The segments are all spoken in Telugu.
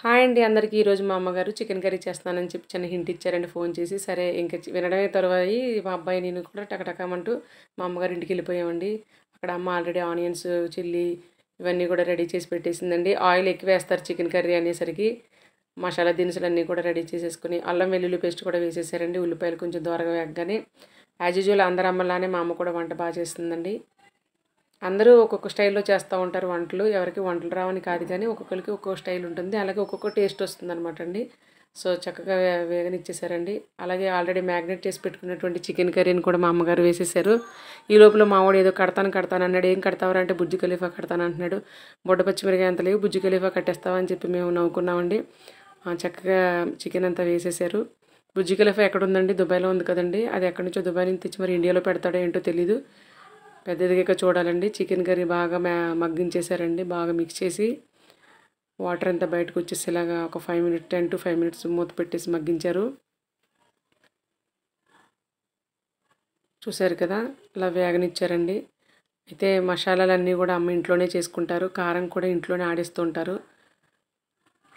హాయ్ అండి అందరికీ. ఈరోజు మా అమ్మగారు చికెన్ కర్రీ చేస్తున్నానని చెప్పి చిన్న హింట్ ఇచ్చారండి ఫోన్ చేసి. సరే ఇంక వినడమే తరువాయి మా అబ్బాయి నేను కూడా టకటకమంటూ మా అమ్మగారి ఇంటికి వెళ్ళిపోయామండి. అక్కడ అమ్మ ఆల్రెడీ ఆనియన్స్, చిల్లీ ఇవన్నీ కూడా రెడీ చేసి పెట్టేసిందండి. ఆయిల్ ఎక్కువ వేస్తారు చికెన్ కర్రీ అనేసరికి మసాలా దినుసులన్నీ కూడా రెడీ చేసేసుకుని అల్లం వెల్లుల్లి పేస్ట్ కూడా వేసేసారండి. ఉల్లిపాయలు కొంచెం దూరగా వేగగానే యాజ్ యూజువల్ అందరి అమ్మలానే మా అమ్మ కూడా వంట బాగా చేస్తుందండి. అందరూ ఒక్కొక్క స్టైల్‌లో చేస్తూ ఉంటారు వంటలు. ఎవరికి వంటలు రావని కాదు కానీ ఒక్కొక్కరికి ఒక్కో స్టైల్ ఉంటుంది. అలాగే ఒక్కొక్క టేస్ట్ వస్తుందనమాట అండి. సో, చక్కగా వేగనిచ్చేసారండి. అలాగే ఆల్రెడీ మ్యాగ్నేట్ చేసి పెట్టుకున్నటువంటి చికెన్ కర్రీని కూడా మా అమ్మగారు వేసేసారు. ఈ లోపల మావోడు ఏదో కడతాను అన్నాడు. ఏం కడతావురా అంటే బుర్జ్ ఖలీఫా కడతాను అంటున్నాడు. బుడ్డ పచ్చిమిరకాయ అంత లేవు, బుర్జ్ ఖలీఫా కట్టేస్తావా అని చెప్పి మేము నవ్వుకున్నామండి. చక్కగా చికెన్ అంతా వేసేసారు. బుర్జ్ ఖలీఫా ఎక్కడుందండి? దుబాయ్‌లో ఉంది కదండీ! అది ఎక్కడి నుంచో దుబాయ్ నుంచి తెచ్చి మరి ఇండియాలో పెడతాడో ఏంటో తెలీదు. పెద్దదిగా చూడాలండి. చికెన్ కర్రీ బాగా మగ్గించేసారండి. బాగా మిక్స్ చేసి వాటర్ అంతా బయటకు వచ్చేసేలాగా ఒక 10 to 5 minutes మూత పెట్టేసి మగ్గించారు. చూసారు కదా, అలా వేగనిచ్చారండి. అయితే మసాలాలన్నీ కూడా అమ్మ ఇంట్లోనే చేసుకుంటారు. కారం కూడా ఇంట్లోనే ఆడిస్తూ ఉంటారు.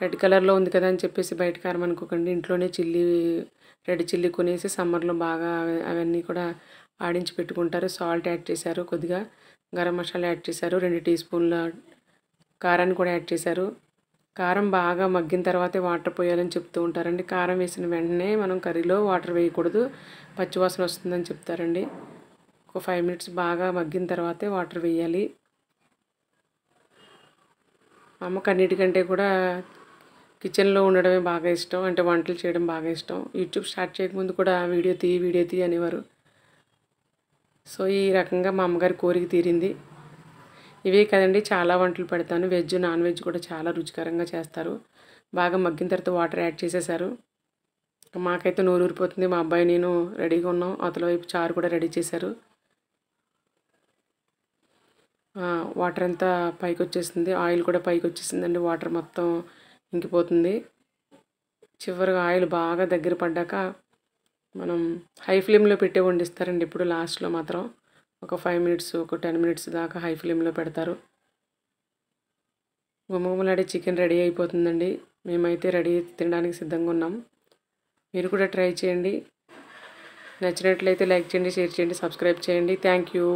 రెడ్ కలర్లో ఉంది కదా అని చెప్పేసి బయట కారం అనుకోకండి. ఇంట్లోనే రెడ్ చిల్లీ కొనేసి సమ్మర్లో బాగా అవన్నీ కూడా ఆడించి పెట్టుకుంటారు. సాల్ట్ యాడ్ చేశారు, కొద్దిగా గరం మసాలా యాడ్ చేశారు, 2 టీ స్పూన్ల కారాన్ని కూడా యాడ్ చేశారు. కారం బాగా మగ్గిన తర్వాతే వాటర్ పోయాలని చెప్తూ ఉంటారండి. కారం వేసిన వెంటనే మనం కర్రీలో వాటర్ వేయకూడదు, పచ్చివాసన వస్తుందని చెప్తారండి. ఒక 5 minutes బాగా మగ్గిన తర్వాతే వాటర్ వేయాలి. అమ్మకు అన్నిటికంటే కూడా కిచెన్లో ఉండడమే బాగా ఇష్టం. అంటే వంటలు చేయడం బాగా ఇష్టం. యూట్యూబ్ స్టార్ట్ చేయకముందు కూడా వీడియో తీ అనేవారు. సో, ఈ రకంగా మా అమ్మగారి కోరిక తీరింది. ఇవే కదండి, చాలా వంటలు పెడతాను. వెజ్, నాన్ వెజ్ కూడా చాలా రుచికరంగా చేస్తారు. బాగా మగ్గిన తర్వాత వాటర్ యాడ్ చేసేసారు. మాకైతే నోరు ఊరిపోతుంది. మా అబ్బాయి నేను రెడీగా ఉన్నాం. అవతల వైపు చారు కూడా రెడీ చేశారు. వాటర్ అంతా పైకి వచ్చేసింది. ఆయిల్ కూడా పైకి వచ్చేసిందండి. వాటర్ మొత్తం ఇంకిపోతుంది. చివరిగా ఆయిల్ బాగా దగ్గర పడ్డాక మనం హై ఫ్లేమ్లో పెట్టి వండిస్తారండి ఇప్పుడు. లాస్ట్లో మాత్రం ఒక 5 minutes, ఒక 10 minutes దాకా హై ఫ్లేమ్లో పెడతారు. గుమగుమలాడే చికెన్ రెడీ అయిపోతుందండి. మేమైతే తినడానికి సిద్ధంగా ఉన్నాం. మీరు కూడా ట్రై చేయండి. నచ్చినట్లయితే లైక్ చేయండి, షేర్ చేయండి, సబ్స్క్రైబ్ చేయండి. Thank you.